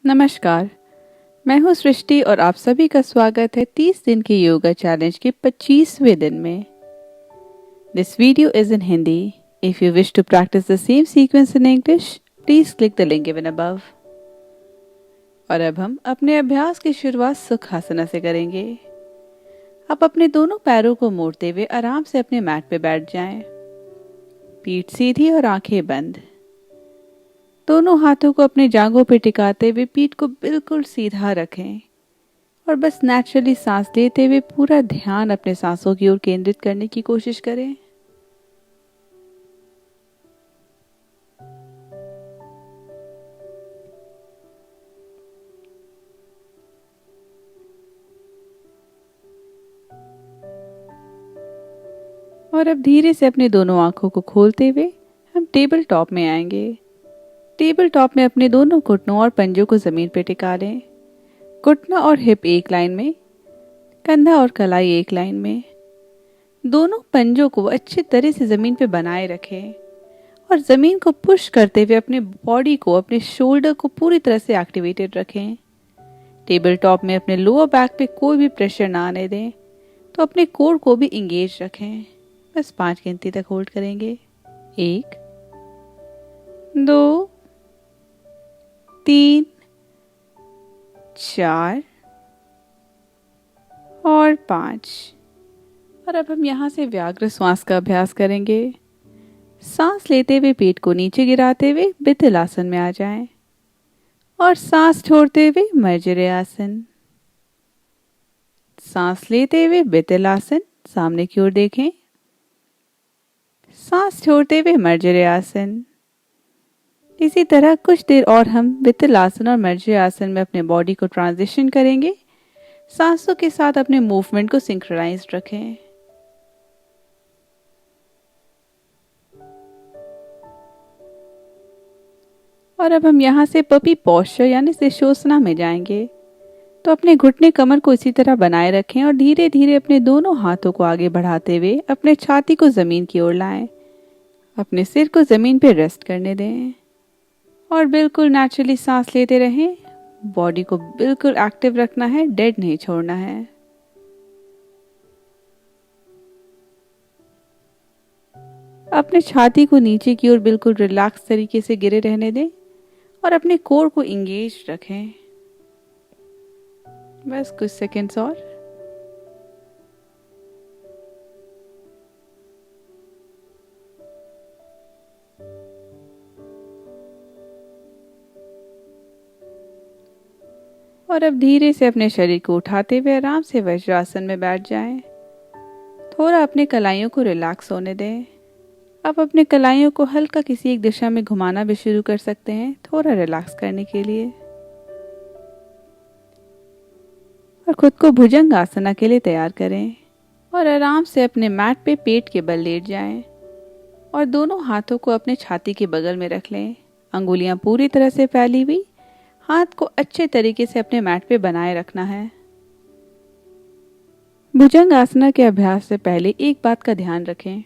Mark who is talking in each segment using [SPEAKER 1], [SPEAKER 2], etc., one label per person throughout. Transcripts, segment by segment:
[SPEAKER 1] नमस्कार। मैं हूँ सृष्टि और आप सभी का स्वागत है 30 दिन के योगा चैलेंज के 25वें दिन में। This video is in Hindi. If you wish to practice the same sequence in English, please click the link given above. और अब हम अपने अभ्यास की शुरुआत सुखासना से करेंगे। आप अपने दोनों पैरों को मोड़ते हुए आराम से अपने मैट पे बैठ जाएं। पीठ सीधी और आंखें बंद। दोनों हाथों को अपने जांघों पर टिकाते हुए पीठ को बिल्कुल सीधा रखें और बस नेचुरली सांस लेते हुए पूरा ध्यान अपने सांसों की ओर केंद्रित करने की कोशिश करें। और अब धीरे से अपने दोनों आंखों को खोलते हुए हम टेबल टॉप में आएंगे। टेबल टॉप में अपने दोनों घुटनों और पंजों को जमीन पर टिका लें। घुटना और हिप एक लाइन में, कंधा और कलाई एक लाइन में। दोनों पंजों को अच्छी तरह से जमीन पे बनाए रखें और जमीन को पुश करते हुए अपने बॉडी को, अपने शोल्डर को पूरी तरह से एक्टिवेटेड रखें। टेबल टॉप में अपने लोअर बैक पे कोई भी प्रेशर ना आने दें, तो अपने कोर को भी इंगेज रखें। बस 5 गिनती तक होल्ड करेंगे। 1, 2, 3, 4 और 5। और अब हम यहाँ से व्याग्र श्वास का अभ्यास करेंगे। सांस लेते हुए पेट को नीचे गिराते हुए बिथिल आसन में आ जाएं और सांस छोड़ते हुए मर्जरे आसन। सांस लेते हुए बिथिल आसन, सामने की ओर देखें। सांस छोड़ते हुए मर्जरे आसन। इसी तरह कुछ देर और हम बिथिल आसन और मर्जरे आसन में अपने बॉडी को ट्रांजिशन करेंगे। सांसों के साथ अपने मूवमेंट को सिंक्रोनाइज रखें। और अब हम यहाँ से पपी पोस्चर यानी सिशोसना में जाएंगे। तो अपने घुटने कमर को इसी तरह बनाए रखें और धीरे धीरे अपने दोनों हाथों को आगे बढ़ाते हुए अपने छाती को जमीन की ओर लाएं। अपने सिर को जमीन पर रेस्ट करने दें और बिल्कुल नेचुरली सांस लेते रहें। बॉडी को बिल्कुल एक्टिव रखना है, डेड नहीं छोड़ना है। अपने छाती को नीचे की ओर बिल्कुल रिलैक्स तरीके से गिरे रहने दें और अपने कोर को इंगेज रखें। बस कुछ सेकंड्स और अब धीरे से अपने शरीर को उठाते हुए आराम से वज्रासन में बैठ जाएं। थोड़ा अपने कलाइयों को रिलैक्स होने दें। अब अपने कलाइयों को हल्का किसी एक दिशा में घुमाना भी शुरू कर सकते हैं, थोड़ा रिलैक्स करने के लिए। और खुद को भुजंग आसना के लिए तैयार करें और आराम से अपने मैट पे पेट के बल लेट जाएं और दोनों हाथों को अपने छाती के बगल में रख लें। अंगुलियां पूरी तरह से फैली हुई, हाथ को अच्छे तरीके से अपने मैट पे बनाए रखना है। भुजंग आसना के अभ्यास से पहले एक बात का ध्यान रखें।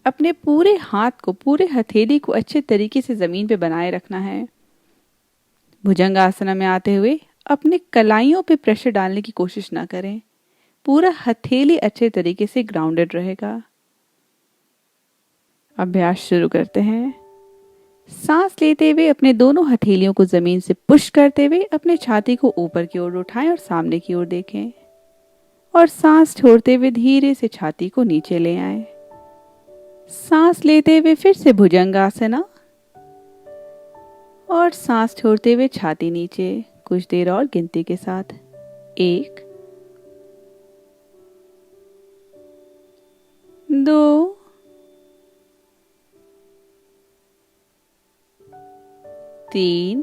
[SPEAKER 1] अपने पूरे हाथ को, पूरे हथेली को अच्छे तरीके से जमीन पे बनाए रखना है। भुजंग आसना में आते हुए अपने कलाइयों पे प्रेशर डालने की कोशिश ना करें। पूरा हथेली अच्छे तरीके से ग्राउंडेड रहेगा। अभ्यास शुरू करते हैं। सांस लेते हुए अपने दोनों हथेलियों को जमीन से पुश करते हुए अपने छाती को ऊपर की ओर उठाएं और सामने की ओर देखें और सांस छोड़ते हुए धीरे से छाती को नीचे ले आएं। सांस लेते हुए फिर से भुजंगासना और सांस छोड़ते हुए छाती नीचे। कुछ देर और गिनती के साथ। 1, 2, 3,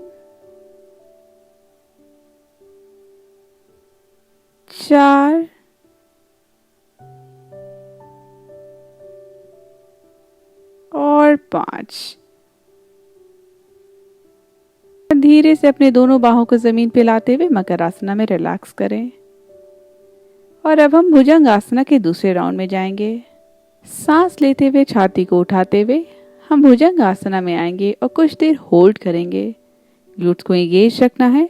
[SPEAKER 1] 4 और 5। धीरे से अपने दोनों बाहों को जमीन पे लाते हुए मकर आसना में रिलैक्स करें। और अब हम भुजंग आसना के दूसरे राउंड में जाएंगे। सांस लेते हुए छाती को उठाते हुए हम भुजंग आसना में आएंगे और कुछ देर होल्ड करेंगे। ग्लूट्स को एंगेज रखना है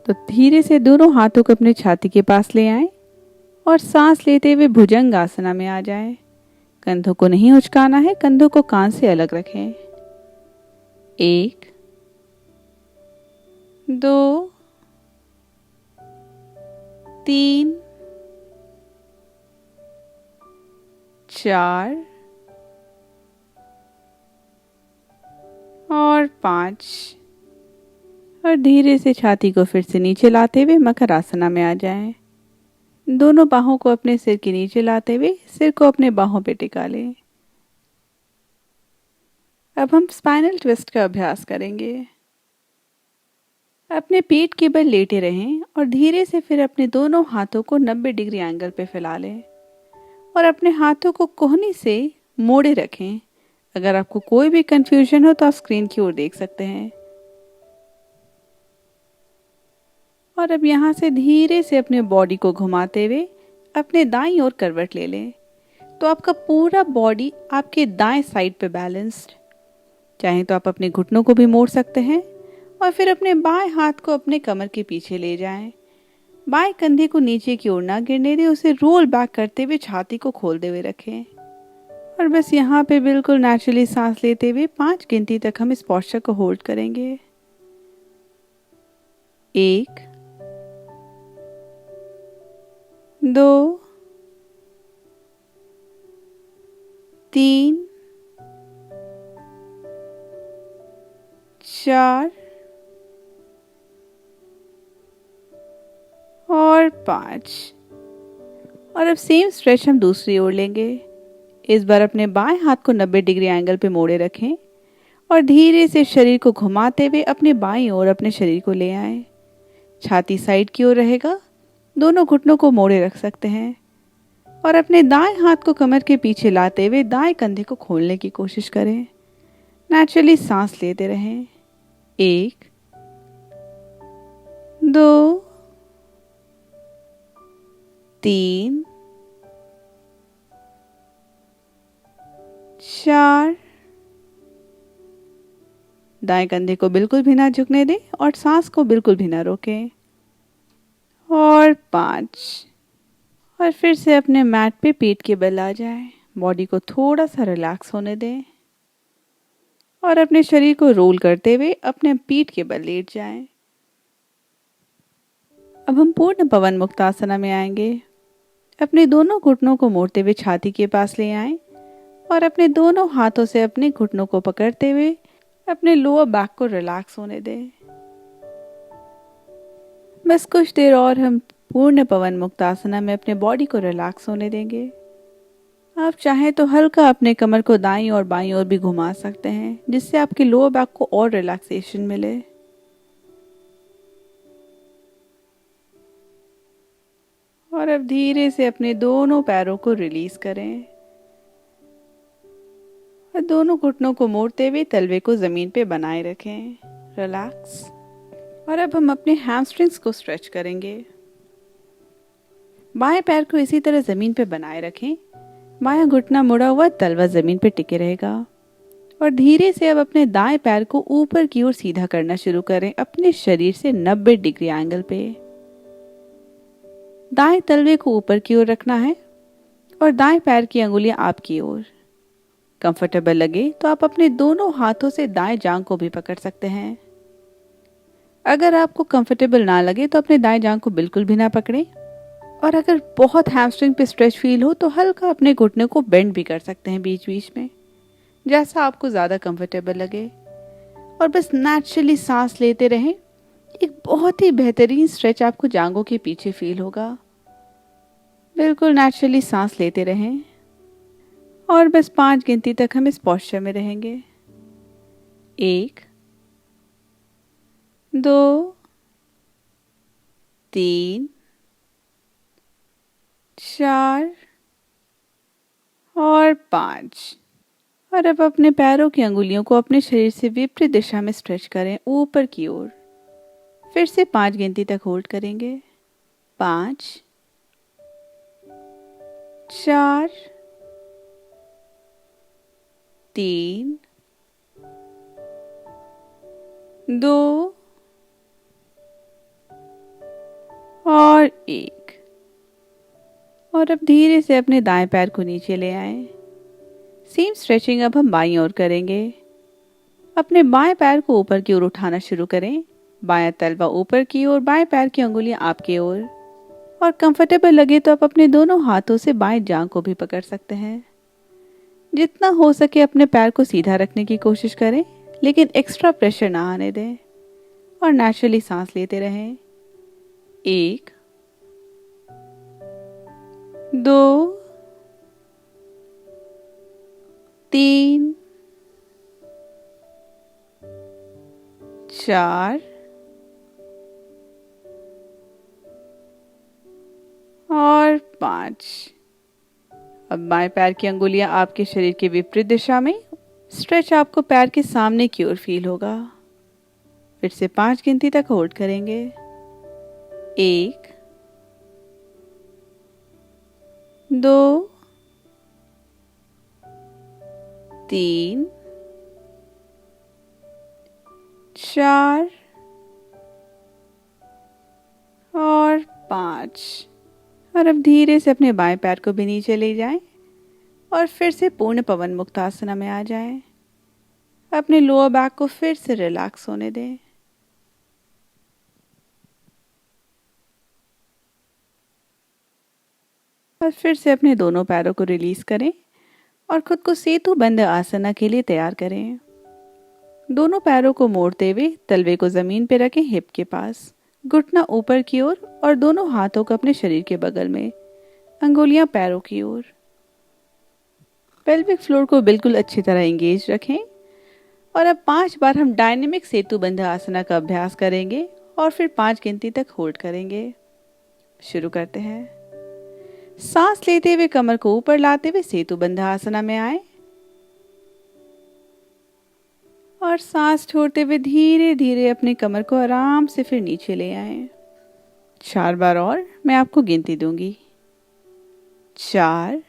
[SPEAKER 1] तो धीरे से दोनों हाथों को अपने छाती के पास ले आएं और सांस लेते हुए भुजंग आसना में आ जाएं। कंधों को नहीं उचकाना है, कंधों को कान से अलग रखें। 1 2 3 4 और 5। और धीरे से छाती को फिर से नीचे लाते हुए मकर आसना में आ जाएं। दोनों बाहों को अपने सिर के नीचे लाते हुए सिर को अपने बाहों पे टिका लें। अब हम स्पाइनल ट्विस्ट का अभ्यास करेंगे। अपने पीठ के बल लेटे रहें और धीरे से फिर अपने दोनों हाथों को 90 डिग्री एंगल पे फैला लें और अपने हाथों को कोहनी से मोड़े रखें। अगर आपको कोई भी कंफ्यूजन हो तो आप स्क्रीन की ओर देख सकते हैं। और अब यहाँ से धीरे से अपने बॉडी को घुमाते हुए अपने दाईं ओर करवट ले लें तो आपका पूरा बॉडी आपके दाएं साइड पे बैलेंस्ड। चाहे तो आप अपने घुटनों को भी मोड़ सकते हैं और फिर अपने बाएं हाथ को अपने कमर के पीछे ले जाएं। बाएं कंधे को नीचे की ओर ना गिरने दें, उसे रोल बैक करते हुए छाती को खोलते हुए रखें। और बस यहाँ पे बिल्कुल नेचुरली सांस लेते हुए 5 गिनती तक हम इस पोस्चर को होल्ड करेंगे। 1 2 3 4 और 5। और अब सेम स्ट्रेच हम दूसरी ओर लेंगे। इस बार अपने बाएं हाथ को 90 डिग्री एंगल पे मोड़े रखें और धीरे से शरीर को घुमाते हुए अपने बाईं ओर अपने शरीर को ले आएं। छाती साइड की ओर रहेगा, दोनों घुटनों को मोड़े रख सकते हैं और अपने दाएं हाथ को कमर के पीछे लाते हुए दाएं कंधे को खोलने की कोशिश करें। नेचुरली सांस लेते रहें। 1 2 3 4। दाएं कंधे को बिल्कुल भी ना झुकने दें और सांस को बिल्कुल भी ना रोकें। और 5। और फिर से अपने मैट पे पीठ के बल आ जाएं। बॉडी को थोड़ा सा रिलैक्स होने दें और अपने शरीर को रोल करते हुए अपने पीठ के बल लेट जाएं। अब हम पूर्ण पवन मुक्तासना में आएंगे। अपने दोनों घुटनों को मोड़ते हुए छाती के पास ले आएं और अपने दोनों हाथों से अपने घुटनों को पकड़ते हुए अपने लोअर बैक को रिलैक्स होने दें। बस कुछ देर और हम पूर्ण पवन मुक्तासना में अपने बॉडी को रिलैक्स होने देंगे। आप चाहें तो हल्का अपने कमर को दाईं और बाईं ओर भी घुमा सकते हैं, जिससे आपके लोअर बैक को और रिलैक्सेशन मिले। और अब धीरे से अपने दोनों पैरों को रिलीज करें और दोनों घुटनों को मोड़ते हुए तलवे को जमीन पे बनाए रखें। रिलैक्स। और अब हम अपने हैमस्ट्रिंग्स को स्ट्रेच करेंगे। बाएं पैर को इसी तरह जमीन पे बनाए रखें। बायां घुटना मुड़ा हुआ, तलवा जमीन पे टिके रहेगा। और धीरे से अब अपने दाएं पैर को ऊपर की ओर सीधा करना शुरू करें अपने शरीर से 90 डिग्री एंगल पे। दाएं तलवे को ऊपर की ओर रखना है और दाएं पैर की अंगुलियां आपकी ओर। कंफर्टेबल लगे तो आप अपने दोनों हाथों से दाएं जांघ को भी पकड़ सकते हैं। अगर आपको कंफर्टेबल ना लगे तो अपने दाएं जांघ को बिल्कुल भी ना पकड़ें। और अगर बहुत हैमस्ट्रिंग पे स्ट्रेच फील हो तो हल्का अपने घुटने को बेंड भी कर सकते हैं बीच बीच में, जैसा आपको ज़्यादा कंफर्टेबल लगे। और बस नेचुरली सांस लेते रहें। एक बहुत ही बेहतरीन स्ट्रेच आपको जांघों के पीछे फील होगा। बिल्कुल नेचुरली सांस लेते रहें और बस 5 गिनती तक हम इस पोस्चर में रहेंगे। 1 2 3 4 और 5। और अब अपने पैरों की अंगुलियों को अपने शरीर से विपरीत दिशा में स्ट्रेच करें ऊपर की ओर। फिर से 5 गिनती तक होल्ड करेंगे। 5 4 3 2 और 1। और अब धीरे से अपने दाएं पैर को नीचे ले आएं। सेम स्ट्रेचिंग अब हम बाईं ओर करेंगे। अपने बाएं पैर को ऊपर की ओर उठाना शुरू करें। बायां तलवा ऊपर की ओर, बाएं पैर की अंगुलियां आपकी ओर। और कंफर्टेबल लगे तो आप अपने दोनों हाथों से बाएं जांघ को भी पकड़ सकते हैं। जितना हो सके अपने पैर को सीधा रखने की कोशिश करें, लेकिन एक्स्ट्रा प्रेशर ना आने दें और नेचुरली सांस लेते रहें। 1, 2, 3, 4 और 5। अब बाएं पैर की अंगुलियां आपके शरीर के विपरीत दिशा में। स्ट्रेच आपको पैर के सामने की ओर फील होगा। फिर से 5 गिनती तक होल्ड करेंगे। 1, 2, 3, 4 और 5। और अब धीरे से अपने बाएं पैर को भी नीचे ले जाएं और फिर से पूर्ण पवन मुक्त आसना में आ जाएं। अपने लोअर बैक को फिर से रिलैक्स होने दें। और फिर से अपने दोनों पैरों को रिलीज करें और खुद को सेतु बंद आसना के लिए तैयार करें। दोनों पैरों को मोड़ते हुए तलवे को जमीन पर रखें, हिप के पास, घुटना ऊपर की ओर और दोनों हाथों को अपने शरीर के बगल में, अंगुलियां पैरों की ओर। पेल्विक फ्लोर को बिल्कुल अच्छी तरह एंगेज रखें। और अब 5 बार हम डायनेमिक सेतु बंध आसना का अभ्यास करेंगे और फिर 5 गिनती तक होल्ड करेंगे। शुरू करते हैं। सांस लेते हुए कमर को ऊपर लाते हुए सेतु बंध आसना में आए और सांस छोड़ते हुए धीरे धीरे अपनी कमर को आराम से फिर नीचे ले आए। 4 बार और मैं आपको गिनती दूंगी। 4,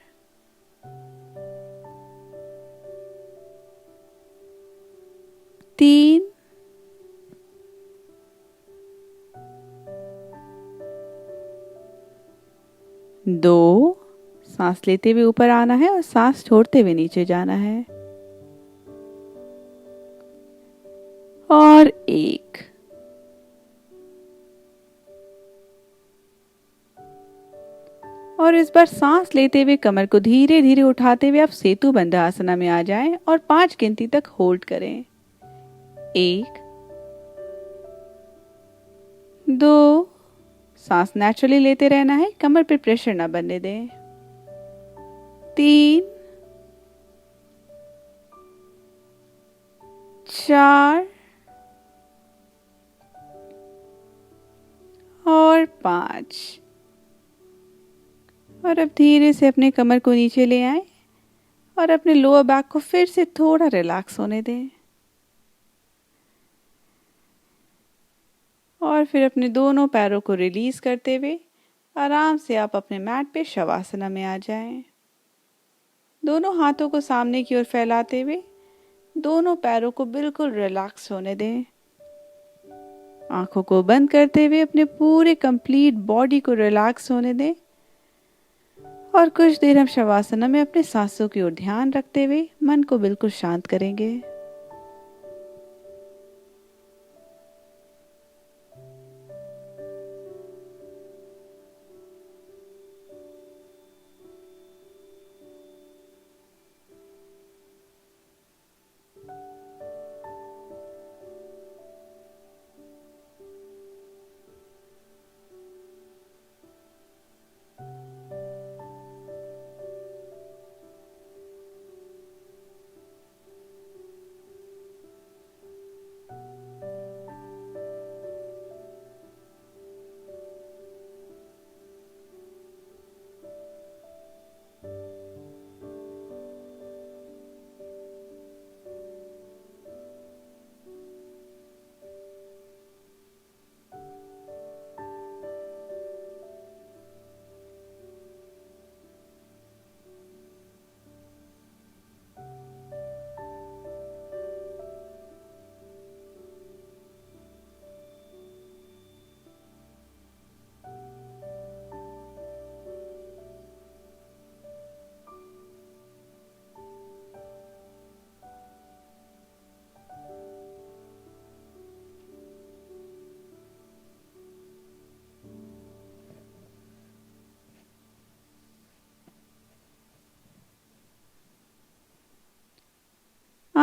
[SPEAKER 1] 3, 2, सांस लेते हुए ऊपर आना है और सांस छोड़ते हुए नीचे जाना है, और 1। और इस बार सांस लेते हुए कमर को धीरे धीरे उठाते हुए आप सेतु बंध आसना में आ जाएं और 5 गिनती तक होल्ड करें। 1, 2, सांस नेचुरली लेते रहना है, कमर पे प्रेशर ना बनने दें। 3, 4 और 5। और अब धीरे से अपने कमर को नीचे ले आए और अपने लोअर बैक को फिर से थोड़ा रिलैक्स होने दें। और फिर अपने दोनों पैरों को रिलीज करते हुए आराम से आप अपने मैट पे शवासना में आ जाएं। दोनों हाथों को सामने की ओर फैलाते हुए दोनों पैरों को बिल्कुल रिलैक्स होने दें। आंखों को बंद करते हुए अपने पूरे कंप्लीट बॉडी को रिलैक्स होने दें और कुछ देर हम शवासना में अपने सांसों की ओर ध्यान रखते हुए मन को बिल्कुल शांत करेंगे।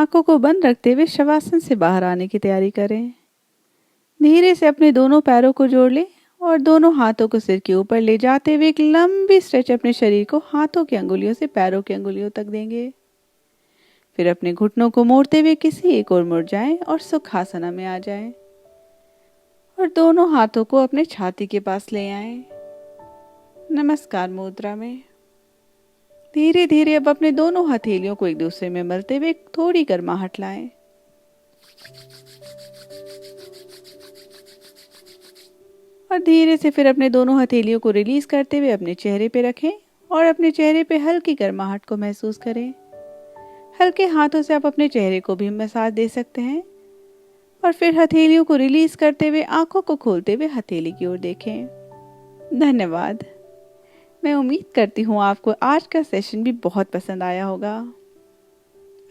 [SPEAKER 1] आंखों को बंद रखते हुए शवासन से बाहर आने की तैयारी करें। धीरे से अपने दोनों पैरों को जोड़ लें और दोनों हाथों को सिर के ऊपर ले जाते हुए एक लंबी स्ट्रेच अपने शरीर को हाथों की अंगुलियों से पैरों की अंगुलियों तक देंगे। फिर अपने घुटनों को मोड़ते हुए किसी एक ओर मुड़ जाएं और सुखासना में आ जाएं और दोनों हाथों को अपने छाती के पास ले आएं। नमस्कार मुद्रा में धीरे धीरे अब अपने दोनों हथेलियों को एक दूसरे में मलते हुए थोड़ी गर्माहट लाएं। और धीरे से फिर अपने दोनों हथेलियों को रिलीज करते हुए अपने चेहरे पे रखें और अपने चेहरे पे हल्की गर्माहट को महसूस करें। हल्के हाथों से आप अपने चेहरे को भी मसाज दे सकते हैं और फिर हथेलियों को रिलीज करते हुए आंखों को खोलते हुए हथेली की ओर देखें। धन्यवाद। मैं उम्मीद करती हूँ आपको आज का सेशन भी बहुत पसंद आया होगा।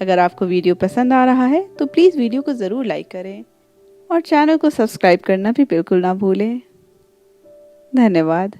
[SPEAKER 1] अगर आपको वीडियो पसंद आ रहा है तो प्लीज़ वीडियो को ज़रूर लाइक करें और चैनल को सब्सक्राइब करना भी बिल्कुल ना भूलें। धन्यवाद।